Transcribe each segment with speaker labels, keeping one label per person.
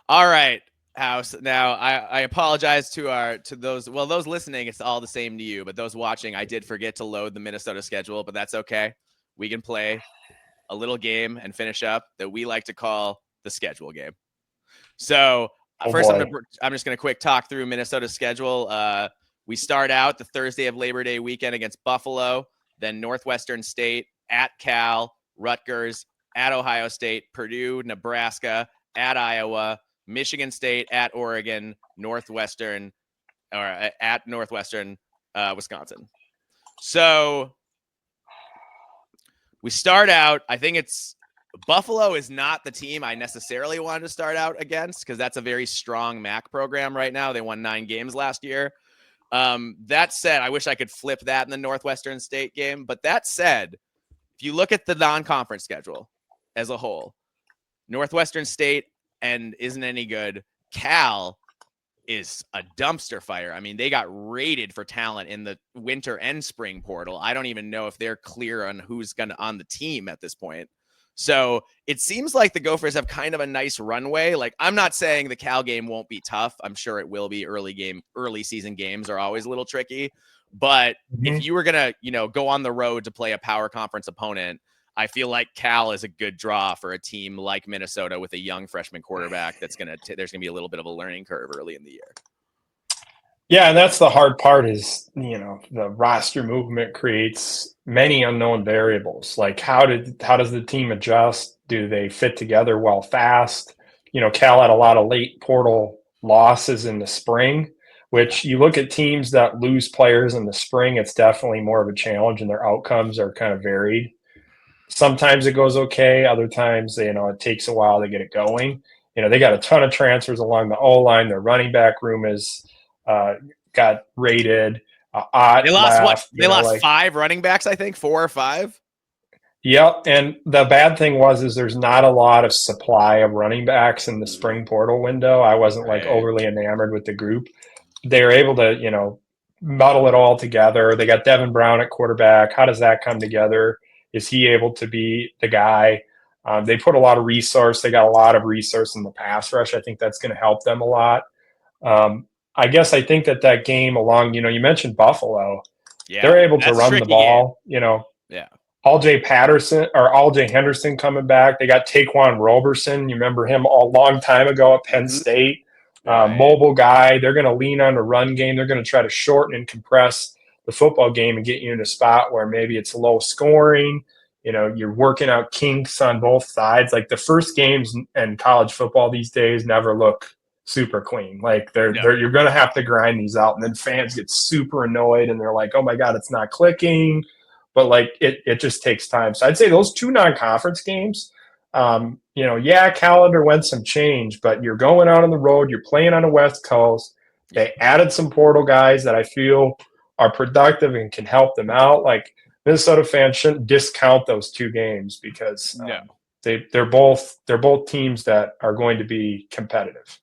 Speaker 1: All right, House. Now I apologize to those listening. It's all the same to you, but those watching, I did forget to load the Minnesota schedule, but that's okay. We can play a little game and finish up that we like to call the schedule game. So
Speaker 2: Oh
Speaker 1: first,
Speaker 2: boy.
Speaker 1: I'm just gonna quick talk through Minnesota's schedule. We start out the Thursday of Labor Day weekend against Buffalo, then Northwestern State, at Cal, Rutgers, at Ohio State, Purdue, Nebraska, at Iowa, Michigan State, at Oregon, Northwestern, or at Northwestern, Wisconsin. So we start out, I think it's Buffalo is not the team I necessarily wanted to start out against because that's a very strong MAC program right now. They won 9 games last year. That said, I wish I could flip that in the Northwestern State game. But that said, if you look at the non-conference schedule as a whole, Northwestern State and isn't any good. Cal is a dumpster fire. I mean, they got rated for talent in the winter and spring portal. I don't even know if they're clear on who's going to on the team at this point. So it seems like the Gophers have kind of a nice runway. Like, I'm not saying the Cal game won't be tough. I'm sure it will be. Early season games are always a little tricky. But if you were going to, go on the road to play a power conference opponent, I feel like Cal is a good draw for a team like Minnesota with a young freshman quarterback there's going to be a little bit of a learning curve early in the year.
Speaker 2: Yeah, and that's the hard part is, the roster movement creates many unknown variables. Like how does the team adjust? Do they fit together well fast? Cal had a lot of late portal losses in the spring, which you look at teams that lose players in the spring, it's definitely more of a challenge and their outcomes are kind of varied. Sometimes it goes okay. Other times, it takes a while to get it going. They got a ton of transfers along the O line. Their running back room is got rated.
Speaker 1: They lost
Speaker 2: left,
Speaker 1: They lost 5 running backs, I think 4 or 5.
Speaker 2: Yep. And the bad thing is there's not a lot of supply of running backs in the spring portal window. I wasn't like overly enamored with the group. They were able to, muddle it all together. They got Devin Brown at quarterback. How does that come together? Is he able to be the guy? They put a lot of resource. They got a lot of resource in the pass rush. I think that's going to help them a lot. I guess I think that game along, you mentioned Buffalo. Yeah, they're able to run the ball.
Speaker 1: Game. Yeah.
Speaker 2: All-Jay Henderson coming back. They got Taquan Roberson. You remember him a long time ago at Penn State. Mobile guy. They're going to lean on the run game. They're going to try to shorten and compress the football game and get you in a spot where maybe it's low scoring. You're working out kinks on both sides. Like the first games in college football these days never look super clean. Like you're going to have to grind these out. And then fans get super annoyed and they're like, oh my God, it's not clicking. But like it just takes time. So I'd say those 2 non-conference games, Cal underwent some change, but you're going out on the road, you're playing on the West Coast. They added some portal guys that I feel are productive and can help them out. Like Minnesota fans shouldn't discount those 2 games because they're both teams that are going to be competitive.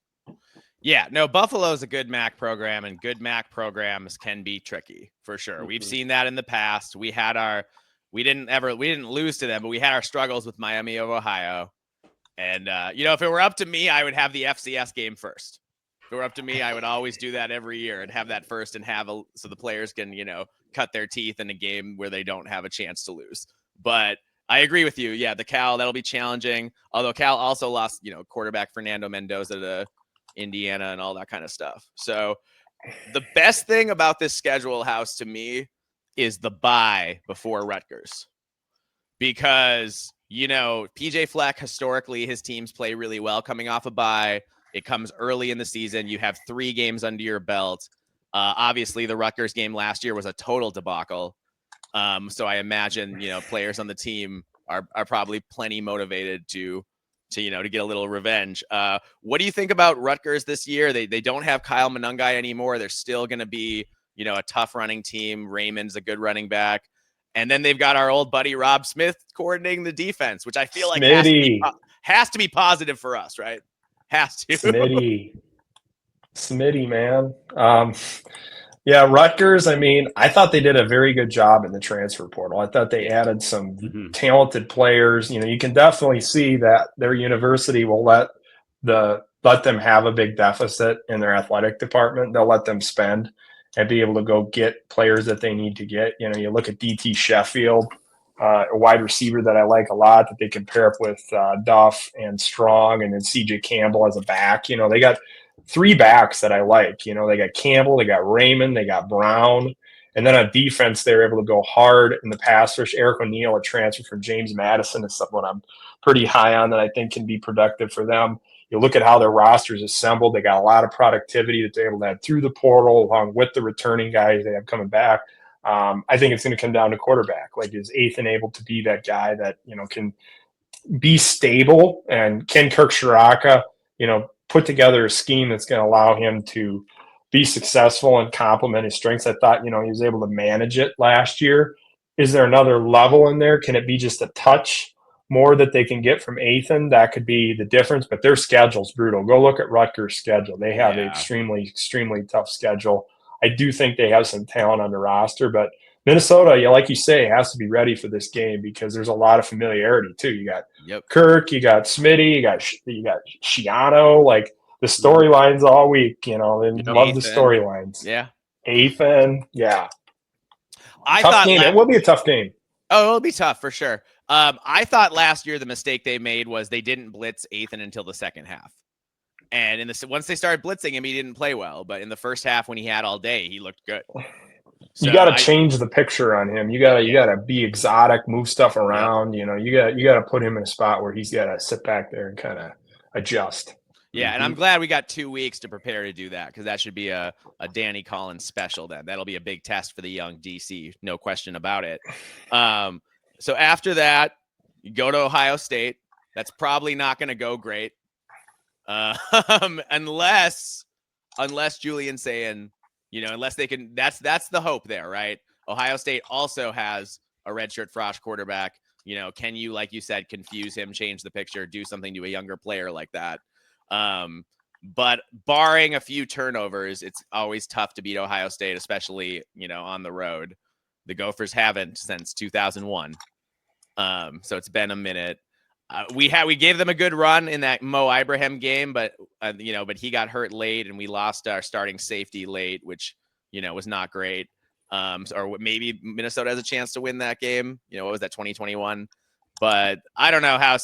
Speaker 1: Yeah, no, Buffalo's a good MAC program, and good MAC programs can be tricky for sure. Mm-hmm. We've seen that in the past. We didn't lose to them, but we had our struggles with Miami of Ohio. And if it were up to me, I would have the FCS game first. If it were up to me, I would always do that every year and have that first and so the players can, cut their teeth in a game where they don't have a chance to lose. But I agree with you. Yeah, the Cal, that'll be challenging. Although Cal also lost, quarterback Fernando Mendoza to Indiana and all that kind of stuff. So the best thing about this schedule, House, to me is the bye before Rutgers, because PJ Fleck, historically his teams play really well coming off a bye. It comes early in the season. You have 3 games under your belt. Obviously the Rutgers game last year was a total debacle. So I imagine players on the team are probably plenty motivated to get a little revenge. What do you think about Rutgers this year? They don't have Kyle Monungai anymore. They're still going to be, a tough running team. Raymond's a good running back. And then they've got our old buddy Rob Smith coordinating the defense, which I feel like has to be positive for us, right? Has to.
Speaker 2: Smitty, man. Yeah, Rutgers, I thought they did a very good job in the transfer portal. I thought they added some talented players. You can definitely see that their university will let let them have a big deficit in their athletic department. They'll let them spend and be able to go get players that they need to get. You look at DT Sheffield, a wide receiver that I like a lot that they can pair up with Duff and Strong, and then CJ Campbell as a back. They got 3 backs that I like. They got Campbell, they got Raymond, they got Brown. And then on defense, they were able to go hard in the pass rush. Eric O'Neill, a transfer from James Madison, is someone I'm pretty high on that I think can be productive for them. You look at how their roster is assembled. They got a lot of productivity that they're able to have through the portal along with the returning guys they have coming back. I think it's going to come down to quarterback. Like, is Ethan able to be that guy that, can be stable? And can Kirk Shiraka, put together a scheme that's going to allow him to be successful and complement his strengths? I thought, he was able to manage it last year. Is there another level in there? Can it be just a touch more that they can get from Ethan? That could be the difference, but their schedule's brutal. Go look at Rutgers' schedule. They have an extremely, extremely tough schedule. I do think they have some talent on the roster, but Minnesota, like you say, has to be ready for this game because there's a lot of familiarity too. You got Kirk, you got Smitty, you got Shiano. Like, the storylines all week, and love
Speaker 1: Ethan.
Speaker 2: the storylines.
Speaker 1: Yeah.
Speaker 2: Ethan, yeah.
Speaker 1: Tough
Speaker 2: game. It will be a tough game.
Speaker 1: Oh, it'll be tough for sure. I thought last year the mistake they made was they didn't blitz Ethan until the second half. And once they started blitzing him, he didn't play well. But in the first half, when he had all day, he looked good. So
Speaker 2: you got to change the picture on him. You got to be exotic, move stuff around. You got to put him in a spot where he's got to sit back there and kind of adjust.
Speaker 1: Yeah, and I'm glad we got 2 weeks to prepare to do that because that should be a Danny Collins special then. That'll be a big test for the young DC, no question about it. So after that, you go to Ohio State. That's probably not going to go great. Unless Julian's saying, unless they can, that's the hope there, right? Ohio State also has a redshirt Frosh quarterback. Can you, like you said, confuse him, change the picture, do something to a younger player like that? But barring a few turnovers, it's always tough to beat Ohio State, especially, on the road. The Gophers haven't since 2001. So it's been a minute. We gave them a good run in that Mo Ibrahim game, but he got hurt late and we lost our starting safety late, which, was not great. Or maybe Minnesota has a chance to win that game. What was that, 2021? But I don't know how.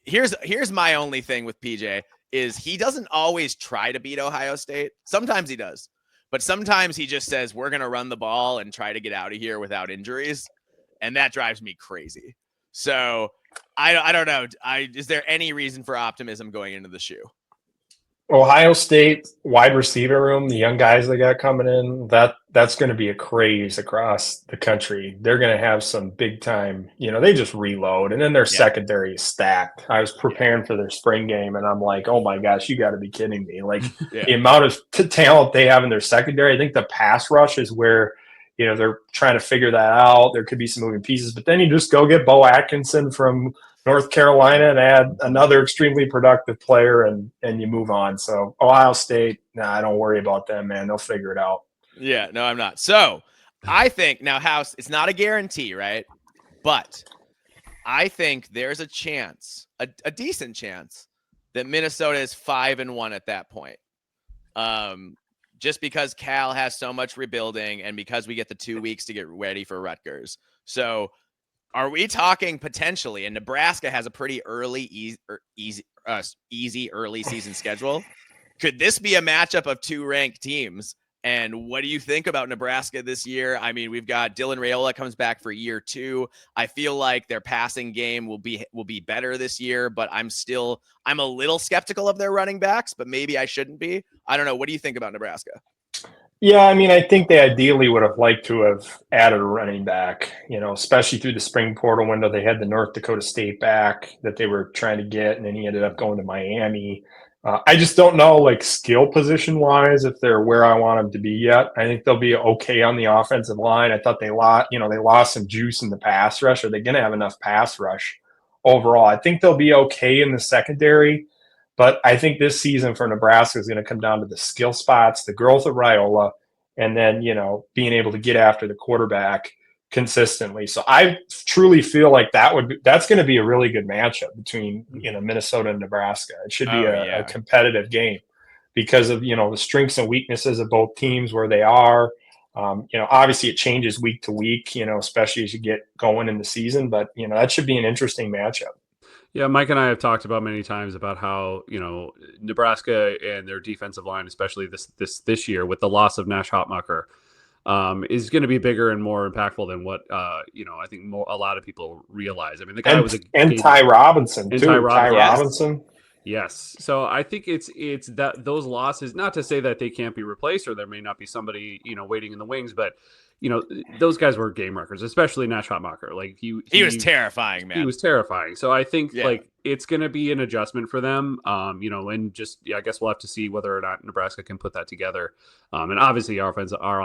Speaker 1: Here's my only thing with PJ is he doesn't always try to beat Ohio State. Sometimes he does, but sometimes he just says, we're going to run the ball and try to get out of here without injuries. And that drives me crazy. So I don't know. Is there any reason for optimism going into the shoe?
Speaker 2: Ohio State wide receiver room, the young guys they got coming in, that's going to be a craze across the country. They're going to have some big time, they just reload, and then their secondary is stacked. I was preparing for their spring game, and I'm like, oh my gosh, you got to be kidding me. Like, the amount of talent they have in their secondary. I think the pass rush is where, they're trying to figure that out. There could be some moving pieces, but then you just go get Bo Atkinson from North Carolina and add another extremely productive player and you move on. So Ohio State, I don't worry about them, man. They'll figure it out.
Speaker 1: Yeah, no, I'm not. So I think now, House, it's not a guarantee, right? But I think there's a chance, a decent chance, that Minnesota is 5-1 at that point. Just because Cal has so much rebuilding and because we get the 2 weeks to get ready for Rutgers. So are we talking potentially, and Nebraska has a pretty easy early season schedule? Could this be a matchup of 2 ranked teams? And what do you think about Nebraska this year? I mean, we've got Dylan Raiola comes back for year 2. I feel like their passing game will be better this year, but I'm a little skeptical of their running backs, but maybe I shouldn't be. I don't know. What do you think about Nebraska?
Speaker 2: Yeah, I mean, I think they ideally would have liked to have added a running back, especially through the spring portal window. They had the North Dakota State back that they were trying to get, and then he ended up going to Miami. I just don't know, like, skill position-wise, if they're where I want them to be yet. I think they'll be okay on the offensive line. I thought they lost some juice in the pass rush. Are they going to have enough pass rush overall? I think they'll be okay in the secondary. But I think this season for Nebraska is going to come down to the skill spots, the growth of Raiola, and then, being able to get after the quarterback. consistently. So I truly feel like that's going to be a really good matchup between Minnesota and Nebraska. It should be a competitive game because of the strengths and weaknesses of both teams, where they are. Obviously it changes week to week, especially as you get going in the season. But that should be an interesting matchup.
Speaker 3: Yeah, Mike and I have talked about many times about how Nebraska and their defensive line, especially this year with the loss of Nash Hotmacher, is going to be bigger and more impactful than what I think a lot of people realize. I mean, the guy was
Speaker 2: Ty Robinson too. Ty Robinson.
Speaker 3: Yes. So I think it's that those losses, not to say that they can't be replaced or there may not be somebody, waiting in the wings, but those guys were game wreckers, especially Nash Hotmacher. Like
Speaker 1: he was terrifying, man.
Speaker 3: He was terrifying. So I think like it's going to be an adjustment for them, and just, I guess we'll have to see whether or not Nebraska can put that together. And obviously our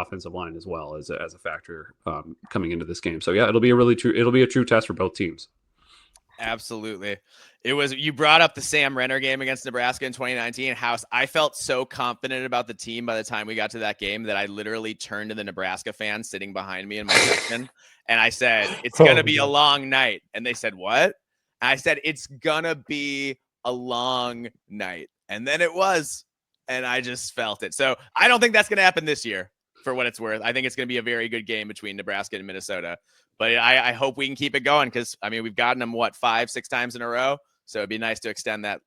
Speaker 3: offensive line as well as a factor coming into this game. So yeah, it'll be a true test for both teams.
Speaker 1: Absolutely. You brought up the Sam Renner game against Nebraska in 2019. House, I felt so confident about the team by the time we got to that game that I literally turned to the Nebraska fans sitting behind me in my section and I said, it's going to be a long night. And they said, what? And I said, it's going to be a long night. And then it was, and I just felt it. So I don't think that's going to happen this year, for what it's worth. I think it's going to be a very good game between Nebraska and Minnesota. But I hope we can keep it going because, I mean, we've gotten them, 5-6 times in a row. So it'd be nice to extend that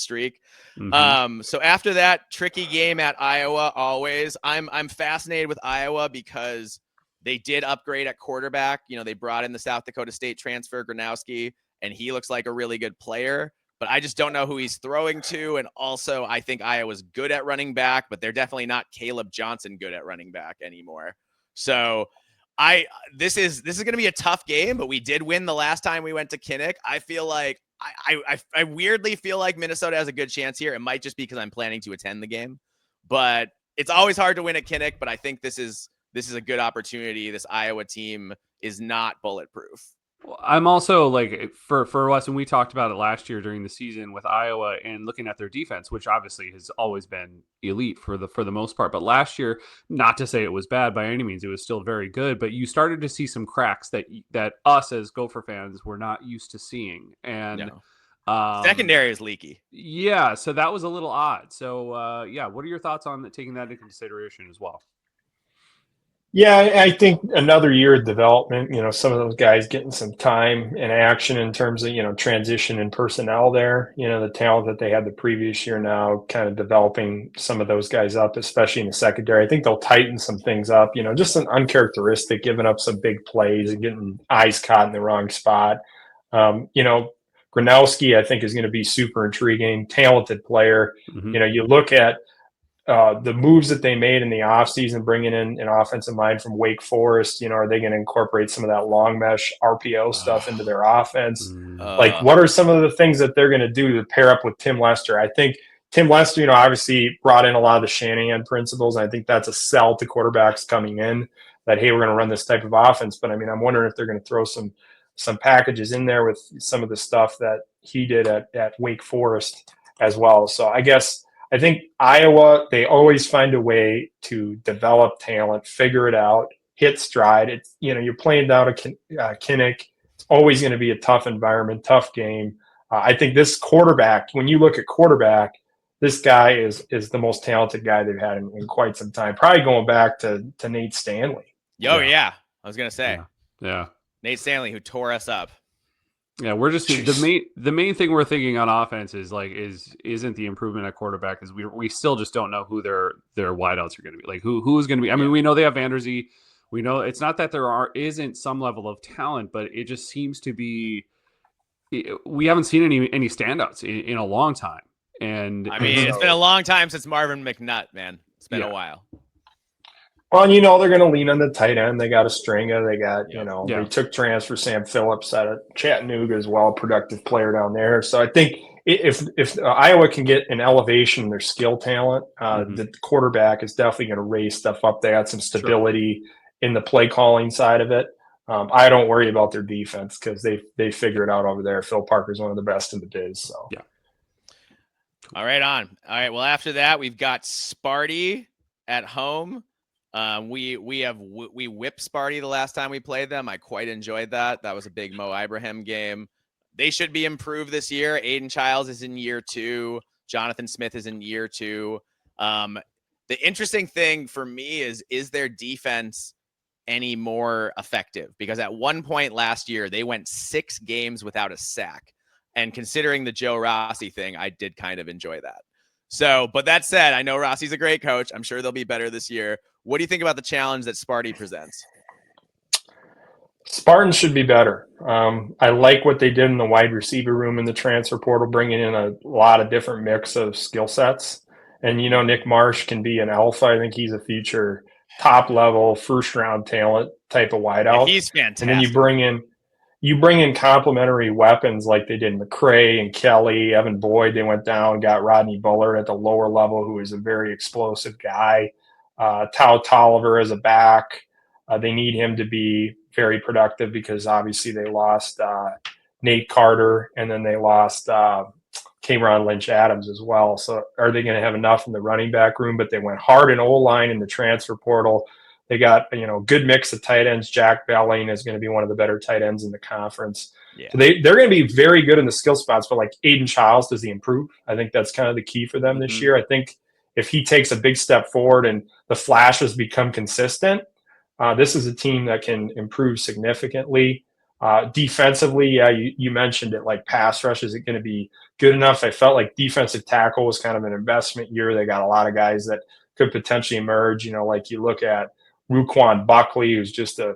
Speaker 1: streak.
Speaker 3: Mm-hmm.
Speaker 1: So after that tricky game at Iowa, always, I'm fascinated with Iowa because they did upgrade at quarterback. They brought in the South Dakota State transfer, Gronowski, and he looks like a really good player. But I just don't know who he's throwing to. And also, I think Iowa's good at running back, but they're definitely not Caleb Johnson good at running back anymore. So this is going to be a tough game, but we did win the last time we went to Kinnick. I feel like I weirdly feel like Minnesota has a good chance here. It might just be because I'm planning to attend the game, but it's always hard to win at Kinnick. But I think this is a good opportunity. This Iowa team is not bulletproof.
Speaker 3: I'm also like for us, and we talked about it last year during the season with Iowa and looking at their defense, which obviously has always been elite for the most part. But last year, not to say it was bad by any means, it was still very good. But you started to see some cracks that us as Gopher fans were not used to seeing, and
Speaker 1: secondary is leaky.
Speaker 3: Yeah, so that was a little odd. So what are your thoughts on taking that into consideration as well?
Speaker 2: Yeah, I think another year of development, some of those guys getting some time and action in terms of, transition and personnel there, the talent that they had the previous year now kind of developing some of those guys up, especially in the secondary. I think they'll tighten some things up, just an uncharacteristic, giving up some big plays and getting eyes caught in the wrong spot. Gronowski, I think, is going to be super intriguing, talented player.
Speaker 3: Mm-hmm.
Speaker 2: You look at the moves that they made in the offseason, bringing in an offensive mind from Wake Forest, are they going to incorporate some of that long mesh RPO stuff into their offense? Like, what are some of the things that they're going to do to pair up with Tim Lester? I think Tim Lester, obviously brought in a lot of the Shanahan principles. And I think that's a sell to quarterbacks coming in that, hey, we're going to run this type of offense. But I mean, I'm wondering if they're going to throw some packages in there with some of the stuff that he did at Wake Forest as well. So I think Iowa, they always find a way to develop talent, figure it out, hit stride. It's, you're playing down a Kinnick. It's always going to be a tough environment, tough game. I think this quarterback, when you look at quarterback, this guy is the most talented guy they've had in quite some time, probably going back to Nate Stanley.
Speaker 1: Yeah. I was going to say.
Speaker 3: Yeah.
Speaker 1: Nate Stanley, who tore us up.
Speaker 3: Yeah, we're just the main thing we're thinking on offense isn't the improvement at quarterback, is we still just don't know who their wideouts are going to be. Like who's going to be. I mean, we know they have Vanderzee. We know it's not that there isn't some level of talent, but it just seems to be we haven't seen any standouts in a long time. And
Speaker 1: I mean, it's been a long time since Marvin McNutt, man. It's been a while.
Speaker 2: Well, they're going to lean on the tight end. They got a Stringa. They got, they took transfer Sam Phillips out of Chattanooga as well, productive player down there. So I think if Iowa can get an elevation in their skill talent, the quarterback is definitely going to raise stuff up. They got some stability in the play calling side of it. I don't worry about their defense because they figure it out over there. Phil Parker's one of the best in the biz. So
Speaker 3: yeah.
Speaker 1: All right, on. All right. Well, after that, we've got Sparty at home. We whipped Sparty the last time we played them. I quite enjoyed that. That was a big Mo Ibrahim game. They should be improved this year. Aiden Childs is in year 2. Jonathan Smith is in year 2. The interesting thing for me is their defense any more effective? Because at one point last year, they went 6 games without a sack. And considering the Joe Rossi thing, I did kind of enjoy that. So, but that said, I know Rossi's a great coach. I'm sure they'll be better this year. What do you think about the challenge that Sparty presents?
Speaker 2: Spartans should be better. I like what they did in the wide receiver room in the transfer portal, bringing in a lot of different mix of skill sets. And, Nick Marsh can be an alpha. I think he's a future top level, first round talent type of wideout.
Speaker 1: Yeah, he's fantastic.
Speaker 2: And then you bring in complementary weapons like they did McCray and Kelly, Evan Boyd. They went down, got Rodney Bullard at the lower level, who is a very explosive guy. Tao Tolliver as a back. They need him to be very productive because obviously they lost Nate Carter and then they lost Cameron Lynch Adams as well. So are they going to have enough in the running back room? But they went hard in O-line in the transfer portal. They got, good mix of tight ends. Jack Belling is going to be one of the better tight ends in the conference.
Speaker 1: Yeah.
Speaker 2: So they're going to be very good in the skill spots, but like Aiden Childs, does he improve? I think that's kind of the key for them this year. I think if he takes a big step forward and the flashes become consistent, this is a team that can improve significantly. Defensively, yeah, you mentioned it, like pass rush. Is it going to be good enough? I felt like defensive tackle was kind of an investment year. They got a lot of guys that could potentially emerge. Like you look at Ruquan Buckley, who's just a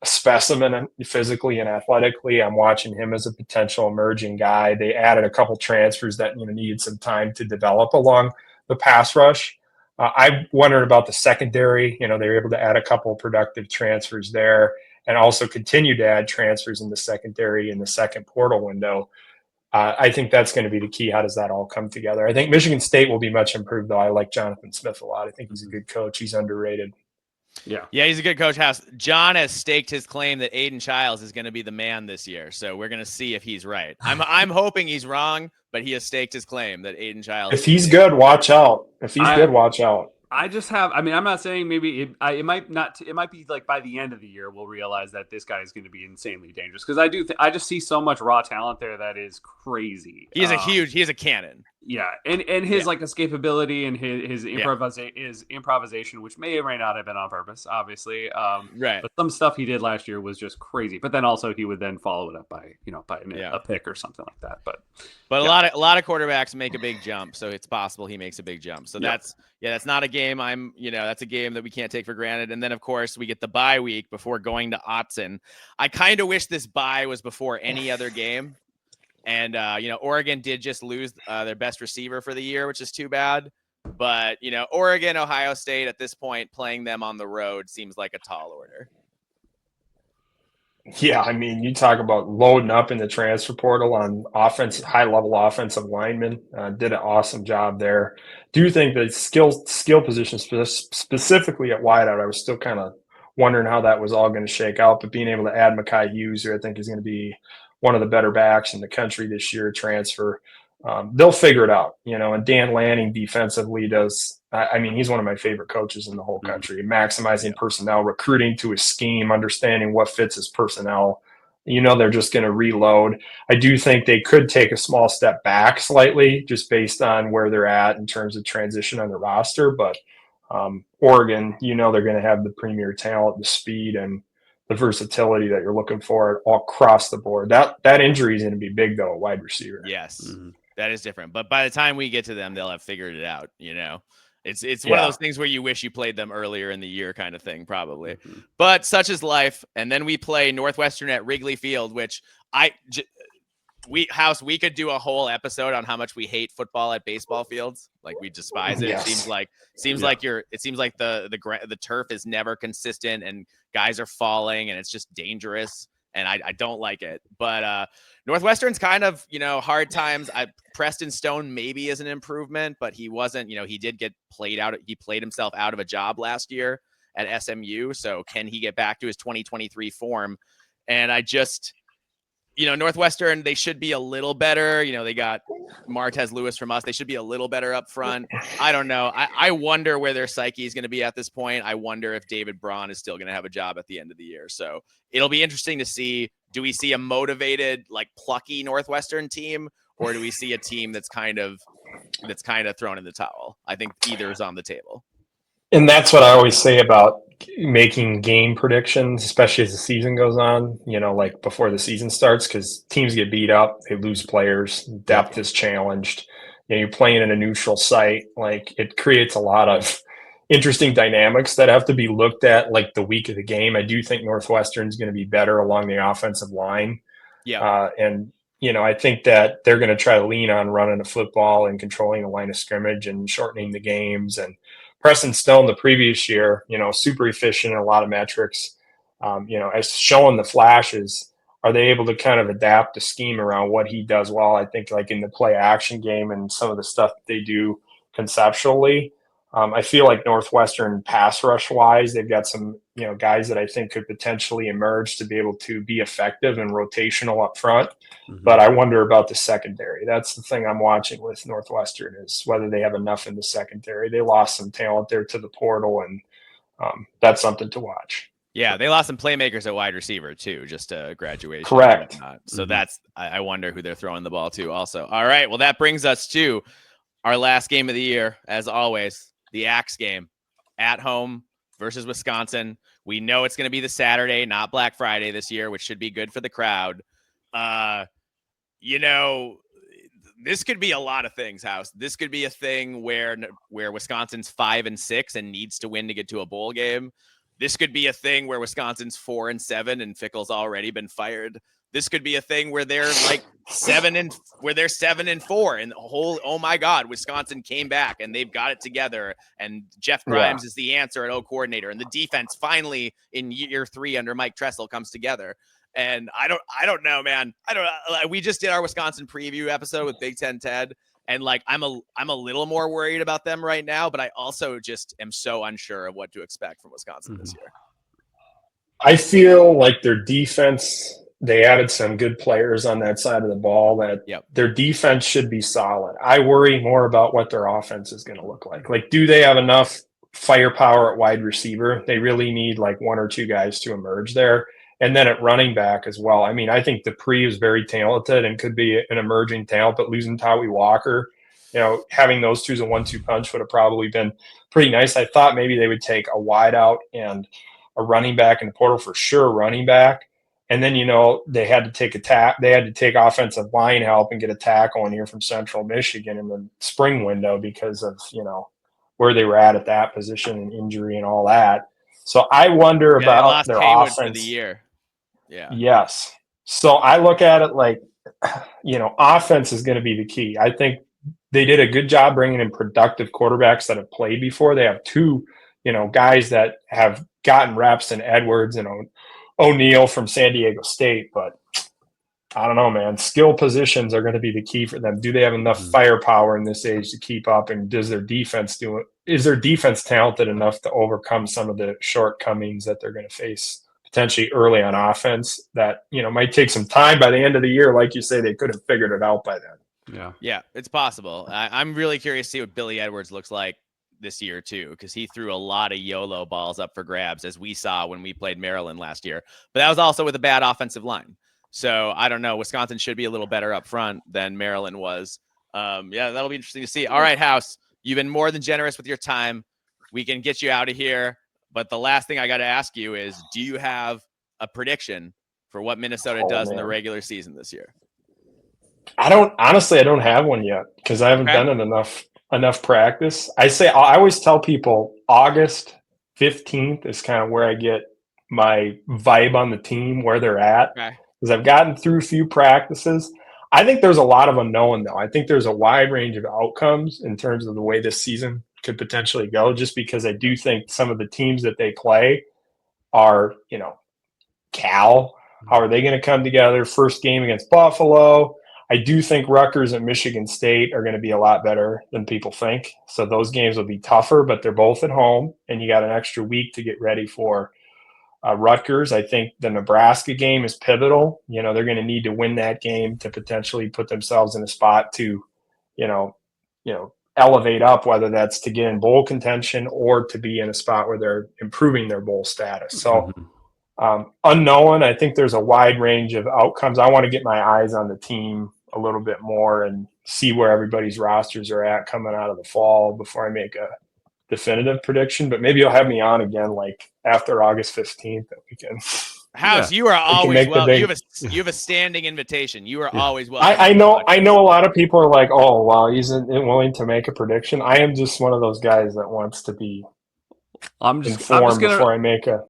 Speaker 2: specimen physically and athletically. I'm watching him as a potential emerging guy. They added a couple transfers that needed some time to develop along the pass rush. I wondered about the secondary. They were able to add a couple productive transfers there and also continue to add transfers in the secondary in the second portal window. I think that's going to be the key. How does that all come together? I think Michigan State will be much improved, though. I like Jonathan Smith a lot. I think he's a good coach. He's underrated.
Speaker 1: Yeah, he's a good coach. John has staked his claim that Aiden Childs is going to be the man this year. So we're going to see if he's right. I'm hoping he's wrong, but he has staked his claim that Aiden Childs.
Speaker 2: If he's good, watch out. If he's good, watch out.
Speaker 3: I just have. I'm not saying maybe it might not. It might be like by the end of the year we'll realize that this guy is going to be insanely dangerous because I just see so much raw talent there that is crazy.
Speaker 1: He's a cannon.
Speaker 3: Yeah, and his like escapability and his improvisation, which may or may not have been on purpose, obviously.
Speaker 1: Right.
Speaker 3: But some stuff he did last year was just crazy. But then also he would then follow it up by a pick or something like that. But
Speaker 1: a lot of quarterbacks make a big jump, so it's possible he makes a big jump. So that's not a game that's a game that we can't take for granted. And then of course we get the bye week before going to Autzen. I kind of wish this bye was before any other game. And, Oregon did just lose their best receiver for the year, which is too bad. But, Oregon, Ohio State at this point, playing them on the road seems like a tall order.
Speaker 2: Yeah, you talk about loading up in the transfer portal on high-level offensive linemen. Did an awesome job there. Do you think the skill positions, specifically at wideout, I was still kind of wondering how that was all going to shake out. But being able to add Mekhi Hughes, who I think is going to be one of the better backs in the country this year, transfer. They'll figure it out, and Dan Lanning defensively does. He's one of my favorite coaches in the whole country, maximizing personnel, recruiting to his scheme, understanding what fits his personnel. They're just going to reload. I do think they could take a small step back slightly just based on where they're at in terms of transition on the roster. But Oregon, they're going to have the premier talent, the speed, and the versatility that you're looking for all across the board. That injury is going to be big, though, a wide receiver.
Speaker 1: Yes, that is different. But by the time we get to them, they'll have figured it out. It's one of those things where you wish you played them earlier in the year kind of thing, probably. But such is life. And then we play Northwestern at Wrigley Field, which we could do a whole episode on how much we hate football at baseball fields. Like we despise it.
Speaker 2: Yes.
Speaker 1: It seems like the turf is never consistent and guys are falling and it's just dangerous. And I don't like it. But Northwestern's kind of, hard times. Preston Stone maybe is an improvement, but he wasn't, he did get played out. He played himself out of a job last year at SMU. So can he get back to his 2023 form? And Northwestern, they should be a little better. They got Martez Lewis from us. They should be a little better up front. I don't know. I wonder where their psyche is going to be at this point. I wonder if David Braun is still going to have a job at the end of the year. So it'll be interesting to see. Do we see a motivated, like plucky Northwestern team, or do we see a team that's kind of thrown in the towel? I think either is on the table.
Speaker 2: And that's what I always say about making game predictions, especially as the season goes on, like before the season starts, because teams get beat up, they lose players, depth is challenged. You're playing in a neutral site. Like, it creates a lot of interesting dynamics that have to be looked at like the week of the game. I do think Northwestern is going to be better along the offensive line.
Speaker 1: Yeah.
Speaker 2: And I think that they're going to try to lean on running the football and controlling the line of scrimmage and shortening the games. And Preston Stone the previous year, super efficient in a lot of metrics, as showing the flashes. Are they able to kind of adapt the scheme around what he does well? I think like in the play action game and some of the stuff that they do conceptually. I feel like Northwestern pass rush wise, they've got some, guys that I think could potentially emerge to be able to be effective and rotational up front. Mm-hmm. But I wonder about the secondary. That's the thing I'm watching with Northwestern, is whether they have enough in the secondary. They lost some talent there to the portal, and that's something to watch.
Speaker 1: Yeah, they lost some playmakers at wide receiver too, just to graduation.
Speaker 2: Correct.
Speaker 1: So I wonder who they're throwing the ball to also. All right, well, that brings us to our last game of the year, as always. The Axe game at home versus Wisconsin. We know it's going to be the Saturday, not Black Friday this year, which should be good for the crowd. This could be a lot of things, House. This could be a thing where Wisconsin's 5-6 and needs to win to get to a bowl game. This could be a thing where Wisconsin's 4-7 and Fickle's already been fired. This could be a thing where they're like 7-4 and the whole, oh my God, Wisconsin came back and they've got it together. And Jeff Grimes is the answer at O coordinator. And the defense finally in year 3 under Mike Tressel comes together. And I don't know, man. We just did our Wisconsin preview episode with Big Ten Ted. And like, I'm a little more worried about them right now, but I also just am so unsure of what to expect from Wisconsin this year.
Speaker 2: I feel like their defense, they added some good players on that side of the ball, that their defense should be solid. I worry more about what their offense is going to look like. Like, do they have enough firepower at wide receiver? They really need like 1 or 2 guys to emerge there. And then at running back as well. I mean, I think Dupree is very talented and could be an emerging talent, but losing Tawi Walker, having those two as a 1-2 punch would have probably been pretty nice. I thought maybe they would take a wide out and a running back in the portal, for sure, running back. And then, they had to take offensive line help and get a tackle in here from Central Michigan in the spring window because of, where they were at that position and injury and all that. So I wonder about their
Speaker 1: Haywood
Speaker 2: offense
Speaker 1: for the year. Yeah.
Speaker 2: Yes. So I look at it like, offense is going to be the key. I think they did a good job bringing in productive quarterbacks that have played before. They have 2, guys that have gotten reps in Edwards and O'Neal from San Diego State. But I don't know, man. Skill positions are going to be the key for them. Do they have enough firepower in this age to keep up? And does their defense do it? Is their defense talented enough to overcome some of the shortcomings that they're going to face potentially early on offense that, might take some time? By the end of the year, like you say, they could have figured it out by then.
Speaker 1: Yeah, it's possible. I'm really curious to see what Billy Edwards looks like this year too, because he threw a lot of YOLO balls up for grabs, as we saw when we played Maryland last year. But that was also with a bad offensive line. So I don't know. Wisconsin should be a little better up front than Maryland was. That'll be interesting to see. All right, House, you've been more than generous with your time. We can get you out of here. But the last thing I got to ask you is, do you have a prediction for what Minnesota does in the regular season this year?
Speaker 2: I don't have one yet, because I haven't done it enough practice. I always tell people August 15th is kind of where I get my vibe on the team, where they're at. Because I've gotten through a few practices. I think there's a lot of unknown, though. I think there's a wide range of outcomes in terms of the way this season could potentially go, just because I do think some of the teams that they play are, Cal. How are they going to come together? First game against Buffalo. I do think Rutgers and Michigan State are going to be a lot better than people think. So those games will be tougher, but they're both at home, and you got an extra week to get ready for Rutgers. I think the Nebraska game is pivotal. They're going to need to win that game to potentially put themselves in a spot to, elevate up, whether that's to get in bowl contention or to be in a spot where they're improving their bowl status. So unknown, I think there's a wide range of outcomes. I want to get my eyes on the team a little bit more and see where everybody's rosters are at coming out of the fall before I make a definitive prediction. But maybe you'll have me on again like after August 15th that we can.
Speaker 1: House, you are always well. You have a standing invitation. You are always welcome.
Speaker 2: I know a lot of people are like, oh, well, he's willing to make a prediction. I am just one of those guys that wants to be informed before I make a